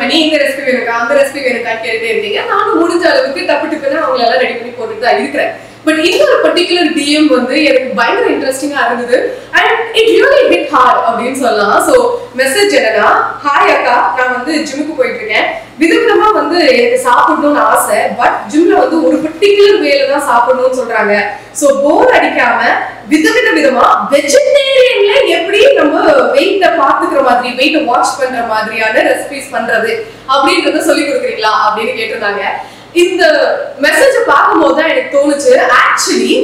பண்ணி இந்த ரெசிபி வேணுக்கா அந்த ரெசிபி வேணுக்கா கேட்டே இருக்கீங்க. நானும் முடிஞ்ச அளவுக்கு டப்புன்னு அவங்களை எல்லாம் ரெடி பண்ணி போட்டுட்டு தான் இருக்கிறேன். பட் இந்த ஒரு பர்டிகுலர் டிஎம் வந்து எனக்கு பயங்கர இன்ட்ரெஸ்டிங்கா இருந்தது and it really hit heart அப்படின்னு சொல்லலாம். ஸோ மெசேஜ் என்னன்னா, ஹாய் அக்கா, நான் வந்து ஜிம்முக்கு போயிட்டு இருக்கேன். விதவிதமா வந்து எனக்கு சாப்பிடணும்னு ஆசை, பட் ஜிம்ல வந்து ஒரு பர்டிகுலர் வேலை தான் சாப்பிடணும்னு சொல்றாங்க. ஸோ போர் அடிக்காம விதவிதமா வெஜிடேரியன்ல எப்படி நம்ம வெயிட்ட பாத்துக்கிற மாதிரி, வெயிட்ட வாட்ச் பண்ற மாதிரியான ரெசிபிஸ் பண்றது அப்படின்றத சொல்லி கொடுக்குறீங்களா அப்படின்னு கேட்டிருந்தாங்க. இந்த மெசேஜ் பார்க்கும்போது தான் எனக்கு தோணுச்சு, ஆக்சுவலி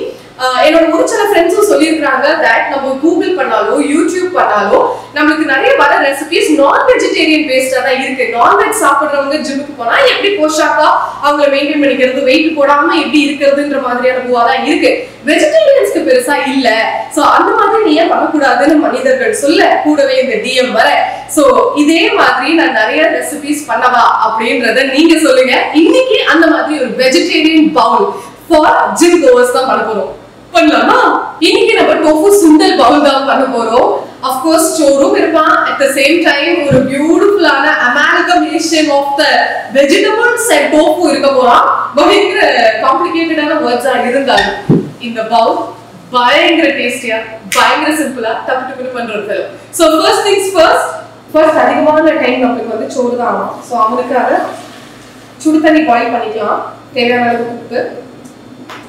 என்னோட ஒரு சில ஃப்ரெண்ட்ஸும் சொல்லியிருக்காங்க தட் நம்ம கூகுள் பண்ணாலும் யூடியூப் பண்ணாலும் நம்மளுக்கு நிறைய வர ரெசிபிஸ் நான் வெஜிடேரியன் பேஸ்டா தான் இருக்கு. நான்வெஜ் சாப்பிட்றவங்க ஜிம்முக்கு போனா எப்படி போஷாக்கா அவங்களை மெயின்டைன் பண்ணிக்கிறது, வெயிட் போடாம எப்படி இருக்கிறதுன்ற மாதிரியான பூவா தான் இருக்கு. வெஜிடேரியன்ஸ்க்கு பெருசா இல்ல. சோ அந்த மாதிரி நீ ஏன் பண்ணக்கூடாதுன்னு மனிதர்கள் சொல்ல கூடவே இந்த டிஎம் வர. சோ இதே மாதிரி நான் நிறைய ரெசிபிஸ் பண்ணவா அப்படின்றத நீங்க சொல்லுங்க. இன்னைக்கு அந்த மாதிரி ஒரு vegetarian bowl for gym goers தான் பண்ண போறோம். பண்ணலாமா? இன்னைக்கு நம்ம டோஃபு சுண்டல் பவுல் தான் பண்ண போறோம். of course சோறும் இருப்பான், at the same time ஒரு பியூட்டிஃபுல்லான amalgamation of the vegetables and tofu இருக்க போறான். பயங்கர காம்ப்ளிகேட்டடான வேர்ட்ஸா இருந்தாலும் இந்த பவுல் பயங்கர டேஸ்டியா, பயங்கர சிம்பிளா டப்பு பண்றது. so first things first அதிகமான டைம் நமக்கு வந்து சோறு தான் ஆகும். ஸோ அவனுக்காக சுடு தண்ணி பாயில் பண்ணிக்கலாம், தேவையான அளவுக்கு உப்பு.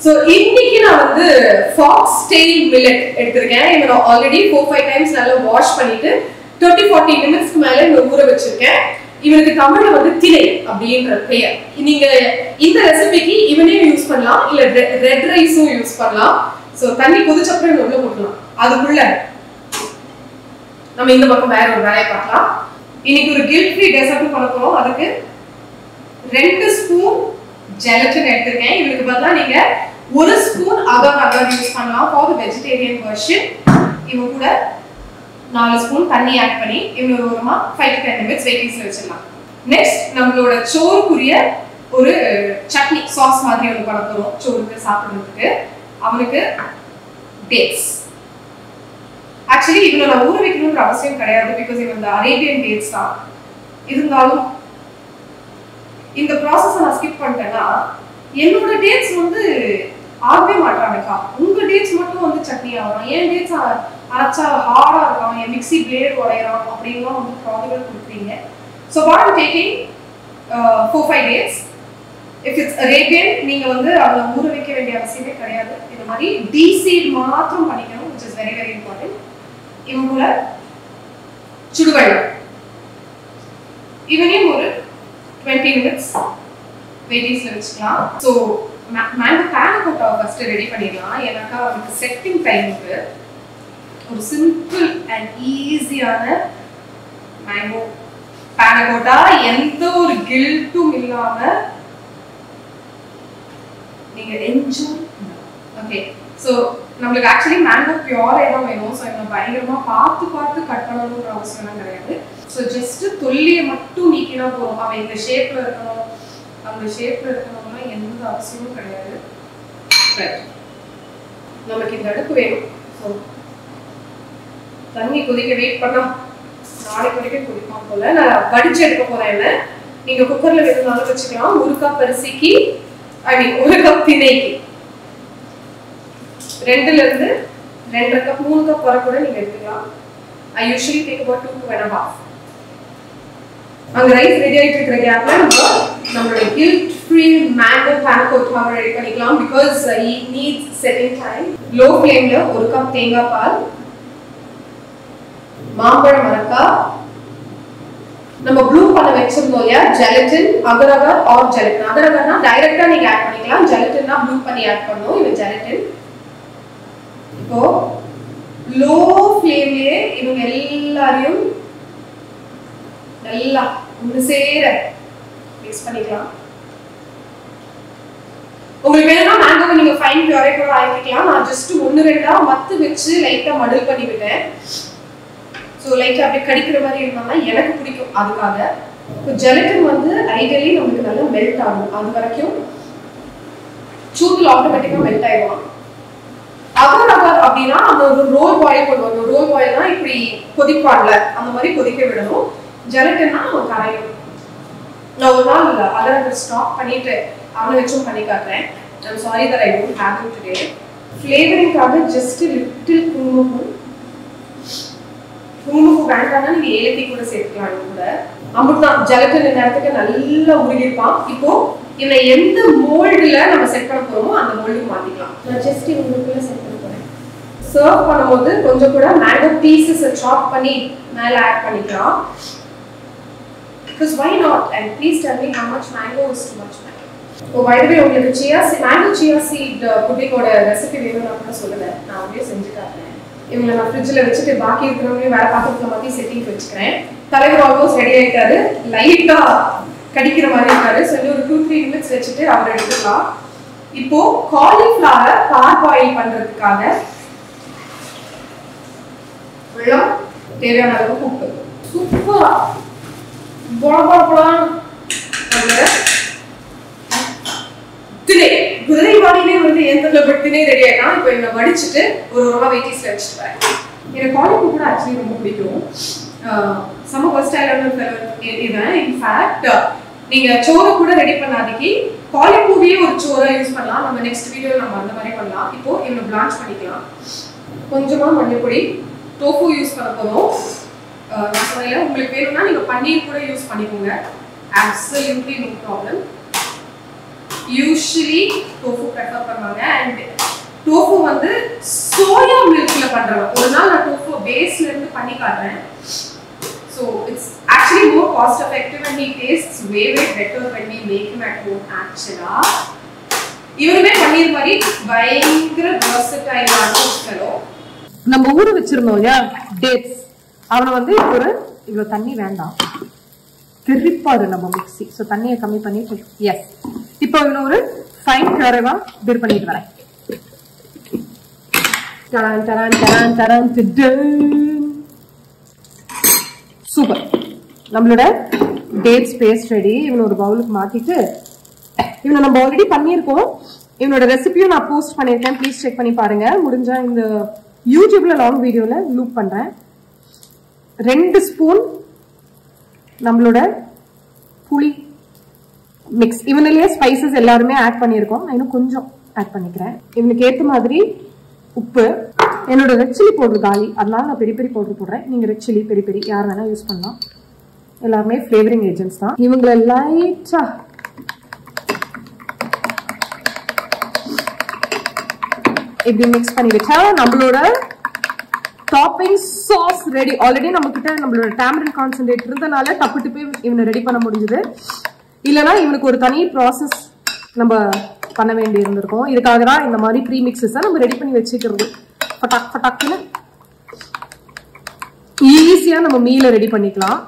So இன்னைக்கு நான் வந்து fox tail millet எடுத்துர்க்கேன். இவனை ஆல்ரெடி 4-5 டைம்ஸ் நல்லா வாஷ் பண்ணிட்டு 30-40 நிமிஷத்துக்கு மேல இவனை ஊற வச்சிருக்கேன். இவனுக்கு தமிழ்ல வந்து திணை அப்படின்ற பெயர். நீங்க இந்த ரெசிபிக்கு இவனே யூஸ் பண்ணலாம், இல்ல ரெட் ரைஸும் யூஸ் பண்ணலாம். சோ தண்ணி கொதிச்சப்பறம் இவன் உள்ள போடலாம். அதுக்குள்ள நம்ம இந்த பக்கம் வேற ஒரு வேலையை பார்க்கலாம். இன்னைக்கு ஒரு கில்ட் ஃப்ரீ டெசர்ட் பண்ண போறோம். அதுக்கு 2 ஸ்பூன் ஜெலட்டின் எடுத்துருக்கேன். இதுக்கு பதிலா நீங்க 1 ஸ்பூன் அகர் யூஸ் பண்ணலாம் ஃபார் தி வெஜிடேரியன் வெர்ஷன். இவன் கூட 4 ஸ்பூன் தண்ணி ஆட் பண்ணி இவனோட ஓரமா 5-10 நிமிஷம் வெயிட்டிங்ஸ்ல வச்சிடலாம். நெக்ஸ்ட் நம்மளோட சோறுக்குரிய ஒரு சட்னி சாஸ் மாதிரி ஒன்று பண்ண போறோம் சோறுக்கு சாப்பிடுறதுக்கு. அவனுக்கு டேட்ஸ். ஆக்சுவலி இவனை நான் ஊற வைக்கணும்ன்ற அவசியம் கிடையாது, பிகாஸ் இவன் இந்த அரேபியன் டேட்ஸ் தான். இருந்தாலும் இந்த ப்ராசஸ் நான் ஸ்கிப் பண்ணிட்டேன்னா என்னோட டேட்ஸ் வந்து ஆகவே மாட்டாங்கக்கா. உங்க டேட்ஸ் மட்டும் வந்து சட்னி ஆகும், என் டேட்ஸ் அரைச்சா ஹார்டா இருக்கும், என் மிக்சி பிளேட் உடையிறோம் அப்படின்லாம் வந்து ப்ராப்ளம் கொடுக்குறீங்க. So what I'm taking 4-5 dates. If it's Arabian நீங்க வந்து அதை ஊற வைக்க வேண்டிய அவசியமே கிடையாது. இந்த மாதிரி டீசீட் மாத்திரம் பண்ணிக்கணும், which is very very important. இவங்க கூட சுடுவெள்ளம் இவனையும் ஒரு 20 minutes வெயிட்டிங்ஸ்ல வச்சுக்கலாம். ஸோ மேங்கோ பேனகோட்டாவை ஃபர்ஸ்ட் ரெடி பண்ணிடலாம். ஏன்னாக்கா அவனுக்கு செட்டிங் டைமுக்கு ஒரு சிம்பிள் அண்ட் ஈஸியான மேங்கோ பேனகோட்டா, எந்த ஒரு கில்ட்டும் இல்லாம நீங்க என்ஜாய். ஓகே, ஸோ நம்மளுக்கு ஆக்சுவலி மேங்கோ பியூரே தான் வேணும். ஸோ இவங்க பயங்கரமா பார்த்து கட் பண்ணணுன்ற அவசியம்லாம் கிடையாது. ஸோ ஜஸ்ட் தொல்லியை மட்டும் நீக்கினா போதும். அவன் இந்த ஷேப்ல இருக்கணும், அந்த ஷேப்ல இருக்கணும்னா எந்த அவசியமும் கிடையாது. நமக்கு இந்த அடுப்பு வேணும். ஸோ தண்ணி கொதிக்க வெயிட் பண்ணா நாளைக்கு வரைக்கும் கொதிப்பான் போல. நான் வடிச்சு எடுக்க போறேன். என்ன நீங்க குக்கர்ல வேணும்னாலும் வச்சுக்கலாம். 1 கப் அரிசிக்கு, ஐ மீன் 1 கப் திணைக்கு 2ல இருந்து 2.5 கப் 3 கப் வரை கூட நீங்க எடுத்துக்கலாம். I usually take about 2 to 2.5. அங்க ரைஸ் ரெடி ஆயிட்டு இருக்கிற கேப்ல நம்மளோட guilt free mango panna cotta ready பண்ணிக்கலாம். Because it needs setting time. Low ஃப்ளேம்ல 1 கப் தேங்காய் பால், மாம்பழம் மரக்கா, நம்ம ப்ளூ பண்ண வச்சிருந்தோம் இல்லையா ஜெலட்டின், அகர் ஆர் ஜெலட்டின். அகர்னா டைரக்டா நீங்க ஆட் பண்ணிக்கலாம், ஜெலட்டின்னா ப்ளூ பண்ணி ஆட் பண்ணணும். இது ஜெலட்டின். இப்போ லோ ஃப்ளேம்லயே இவங்க எல்லாரையும் நல்லா ஒன்று சேர மிக்ஸ் பண்ணிக்கலாம். உங்களுக்கு வேணும்னா மேங்கோவை நீங்க ஃபைன் பியூரே கூட ஆக்கிக்கலாம். நான் ஜஸ்ட் 1-2 மத்து வச்சு லைட்டா மடில் பண்ணி விட்டேன். ஸோ லைட்டா அப்படியே கடிக்கிற மாதிரி இருந்தாங்கன்னா எனக்கு பிடிக்கும், அதுக்காக. இப்போ ஜெலட்டின் வந்து ஐடியலி நமக்கு நல்லா மெல்ட் ஆகும். அது வரைக்கும் சூட்டில் ஆட்டோமேட்டிக்கா மெல்ட் ஆயிடுவான். அகர் அப்படின்னா நம்ம ஒரு ரோல் பாயில் பண்ணுவோம். ரோல் பாயில்னா இப்படி கொதிப்பான்ல, அந்த மாதிரி கொதிக்க விடணும். ஜெலட்டின்னா கரையும். நான் ஒரு நாள் அதை ஸ்டாப் பண்ணிட்டு அவனை வச்சும் பண்ணி காட்டுறேன். I'm sorry that I don't have it today. ஃப்ளேவரிங்காக ஜஸ்ட் லிட்டில் குங்குமப்பூ வேண்டாம்னா நீங்க ஏலக்காய் கூட சேர்த்துக்கலாம். கூட அம்புதான் ஜெலட்டின் நேரத்துக்கு நல்லா உருகிருப்பான். இப்போ இவனை எந்த மோல்டுல நம்ம செட் பண்ண போறோமோ அந்த மோல்டுக்கு மாத்திக்கலாம். நான் ஜஸ்ட் இவங்களுக்குள்ள செட் பண்ண போறேன். சர்வ் பண்ணும்போது கொஞ்சம் கூட மேங்கோ பீசஸ் சாப் பண்ணி மேல ஆட் பண்ணிக்கலாம். Because why not? And please tell me how much mango is too much mango. Oh, by the way, உங்களுக்கு mango chia seed pudding ஓட ரெசிபி வேணும்னா கூட சொல்லுங்க. நான் அப்படியே செஞ்சு காட்டுறேன். இவங்களை நான் ஃப்ரிட்ஜில் வச்சுட்டு பாக்கி இருக்கிறவங்க வேற பாத்திரத்தில் மாற்றி செட்டிங் வச்சுக்கிறேன். தலைவர் ஆல்மோஸ்ட் ரெடி ஆகிட்டாரு. லைட்டாக கடிக்கிற மாதிரி இருக்காரு. சொல்லி ஒரு 2-3 நிமிட்ஸ் வச்சுட்டு அவர் எடுத்துக்கலாம். இப்போ காலிஃப்ளவர் பார்பாயில் பண்றதுக்காக வெள்ளம், தேவையான அளவு உப்பு, சூப்பரா குதிரைவாடியிலே வந்து ஏந்தல பட்டினே ரெடி ஆயிட்டான். இப்போ இவனை வடிச்சுட்டு ஒரு ரூபா வெயிட்டிஸ்ல வச்சுட்டு வரேன். எனக்கு காலிஃப்ளவர் கூட ஆக்சுவலி ரொம்ப பிடிக்கும். செம்ம ஃபர்ஸ்டைலான இவன். இன்ஃபேக்ட் நீங்க சோறு கூட ரெடி பண்ணாதீங்க, காலிஃப்ளவரையே ஒரு சோறா யூஸ் பண்ணலாம். நம்ம நெக்ஸ்ட் வீடியோல நம்ம அந்த மாதிரி பண்ணலாம். இப்போ இவனை பிளான்ச் பண்ணிக்கலாம். கொஞ்சமா மஞ்சள் பொடி, டோஃபு யூஸ் பண்ண போறோம். உங்களுக்கு வேணும்னா நீங்க பன்னீர் கூட யூஸ் பண்ணிக்கோங்க. absolutely no problem. usually tofu prefer பண்ணுவாங்க. and tofu வந்து soya milkல பண்றாங்க. ஒரு நாள் நான் tofu பேஸ்ல இருந்து பண்ணி காட்டுறேன். so it's actually more cost effective and he tastes way better when we make him at home actually. இவருமே பன்னீர் மாதிரி பயங்கர versatile ஆன ஒரு fellow. நம்ம ஊற வச்சிருந்தோம் யா டேட்ஸ், அவனை வந்து இவ்வளோ தண்ணி வேண்டாம், திருப்பாரு நம்ம மிக்ஸி. ஸோ தண்ணியை கம்மி பண்ணிட்டு எஸ் இப்போ இன்னும் ஒரு ஃபைன் கரவா பிர் பண்ணிட்டு வரேன். சூப்பர், நம்மளோட டேட்ஸ் பேஸ்ட் ரெடி. இவனை ஒரு பவுலுக்கு மாத்திட்டு இவனை நம்ம ஆல்ரெடி பண்ணியிருக்கோம். இவனோட ரெசிபியும் நான் போஸ்ட் பண்ணியிருக்கேன், ப்ளீஸ் செக் பண்ணி பாருங்க. முடிஞ்சா இந்த யூடியூப்ல லாங் வீடியோல லூப் பண்றேன். 2 ஸ்பூன் நம்மளோட புளி மிக்ஸ். இவனிலேயே ஸ்பைசஸ் எல்லாருமே ஆட் பண்ணியிருக்கோம். நான் இன்னும் கொஞ்சம் ஆட் பண்ணிக்கிறேன். இவனுக்கு ஏற்ற மாதிரி உப்பு. என்னோட ரெட் சில்லி பவுடர் காலி, அதனால நான் பெரிய பெரிய பவுடர் போடுறேன். நீங்க ரெட் சில்லி பெரிய பெரிய யார் வேணா யூஸ் பண்ணலாம். எல்லாருமே ஃபிளேவரிங் ஏஜென்ட்ஸ் தான். இவங்களை லைட்டா இப்படி மிக்ஸ் பண்ணி வச்சா நம்மளோட டாப்பிங் சாஸ் ரெடி. ஆல்ரெடி நம்ம கிட்ட நம்மளோட டேமரின் கான்சென்ட்ரேட் இருந்தனால டப்பு போய் இவனை ரெடி பண்ண முடிஞ்சது. இல்லைன்னா இவனுக்கு ஒரு தனி ப்ராசஸ் நம்ம பண்ண வேண்டி இருந்திருக்கும். இதுக்காக தான் இந்த மாதிரி ப்ரீ மிக்ஸஸ் நம்ம ரெடி பண்ணி வச்சுக்கிறது. பட்டாக் பட்டாக்குன்னு ஈஸியா நம்ம மீலை ரெடி பண்ணிக்கலாம்.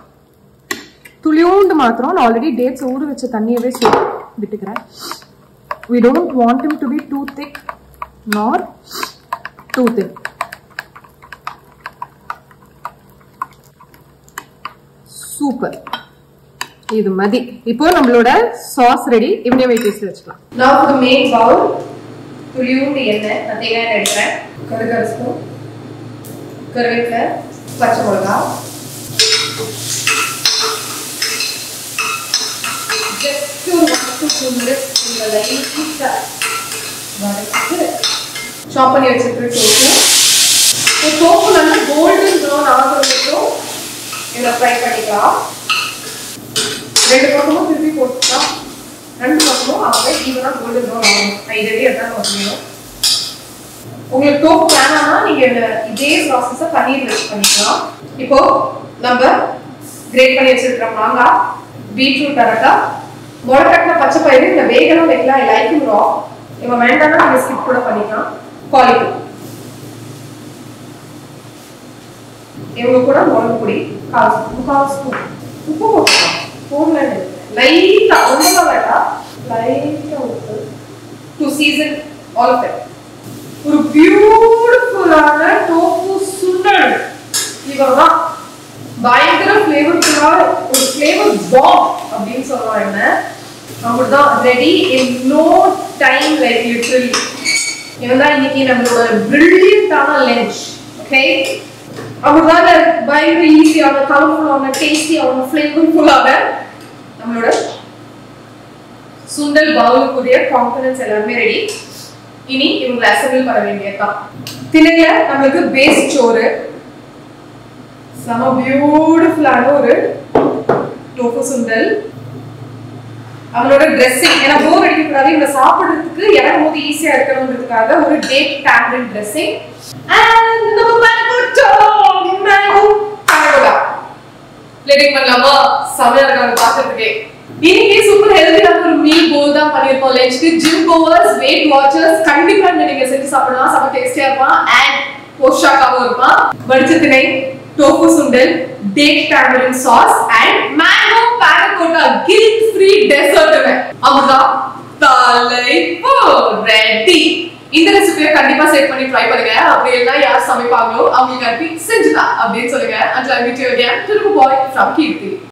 துளியோண்டு மாத்திரம் நான் ஆல்ரெடி டேட்ஸ் ஊற வச்ச தண்ணியவே விட்டுக்கிறேன். we don't want him to be too thick nor too thin. Super, இது மதி. இப்போ நம்மளோட சாஸ் ரெடி. இவனே வெயிட் வச்சுக்கலாம். now for the main bowl, துளியோண்டு எண்ணெய், நான் தேங்காய் எண்ணெய் எடுக்கிறேன். கடுகு ஸ்பூன், கருவேப்பிலை, பச்சை மிளகாய், just to 1 to 2 minutes இந்த லைட்டா வதக்கிட்டு சாப் பண்ணி வச்சிருக்கிற டோஃபு நல்லா கோல்டன் ப்ரௌன் ஆகிற வரைக்கும் இதை ஃப்ரை பண்ணிக்கலாம். 2 பக்கமும் திருப்பி போட்டுக்கலாம். 2 பக்கமும் அப்படியே ஈவனாக கோல்டன் ப்ரௌன் ஆகும். இதே அதான் நமக்கு வேணும். உங்களுக்கு டோஃபு வேணாம்னா நீங்க இதே ப்ராசஸை பன்னீர் வச்சு பண்ணிக்கலாம். இப்போ நம்ம கிரேட் பண்ணி வச்சிருக்கிற மாங்காய், பீட்ரூட் அரக்கா, முளைக்கட்டின பச்சை பயிறு, இந்த வேகலாம் வைக்கலாம். லைக்கும் ரா. இப்போ வேண்டாம்னா நம்ம ஸ்கிப் கூட பண்ணிக்கலாம். காலிஃப்ளவர், இவங்க கூட மிளகு பொடி 1/4 ஸ்பூன், உப்பு போட்டுக்கலாம். போடல லைட்டா, ரொம்ப வேண்டாம், லைட்டா உப்பு to season all of it. ஒரு பியூட்டிஃபுல்லான டோஃபு சுண்டல். இவதான் பயங்கர ஃப்ளேவர்ஃபுல்லா ஒரு ஃப்ளேவர் பாம் அப்படின்னு சொல்லலாம். என்ன அப்படிதான் ready in no time, like literally. இவன் தான் இன்னைக்கு நம்மளோட பிரில்லியன்டான லஞ்ச். ஓகே, அப்படிதான் பயங்கர ஈஸியான, கலர்ஃபுல்லான, டேஸ்டியான, ஃப்ளேவர்ஃபுல்லான நம்மளோட சுண்டல் பவுலுக்குரிய காம்பனன்ட்ஸ் எல்லாமே ரெடி. இனி இவங்களை அசம்பிள் பண்ண வேண்டியதுதான். திணையில நம்மளுக்கு பேஸ் சோறு, செம பியூட்டிஃபுல்லான ஒரு டோஃபு சுண்டல், அவங்களோட ட்ரெஸ்ஸிங், ஏன்னா போர் அடிக்கக்கூடாது, இவங்க சாப்பிடுறதுக்கு இறங்கும் போது ஈஸியா இருக்கணும்ன்றதுக்காக ஒரு டேட் டேம்ரின் ட்ரெஸ்ஸிங், அண்ட் நம்ம மேங்கோ பரோட்டா பிளேட்டிங் பண்ணலாமா? செமையா இருக்காங்க பார்க்கறதுக்கே. இன்னைக்கு சூப்பர் ஹெல்தியான ஒரு மீல் போல் தான் பண்ணிருக்கோம் லஞ்சுக்கு. ஜிம் கோவர்ஸ், வெயிட் வாட்சர்ஸ் கண்டிப்பா நீங்க செஞ்சு சாப்பிடலாம். செம டேஸ்டியா இருப்பான் அண்ட் போஷாக்காவும் இருப்பான். வடிச்ச திணை, டோஃபு சுண்டல், date tamarind sauce and mango panna cotta guilt free dessert. அவ்வளவுதான், தலைப்பு ரெடி. இந்த ரெசிபியை கண்டிப்பா சேவ் பண்ணி ட்ரை பண்ணுங்க. அப்படி எல்லாம் யார் சமைப்பாங்களோ அவங்களுக்கு அனுப்பி செஞ்சுதான் அப்படின்னு சொல்லுங்க. Until I meet you again, Tirupu boy from Kirti.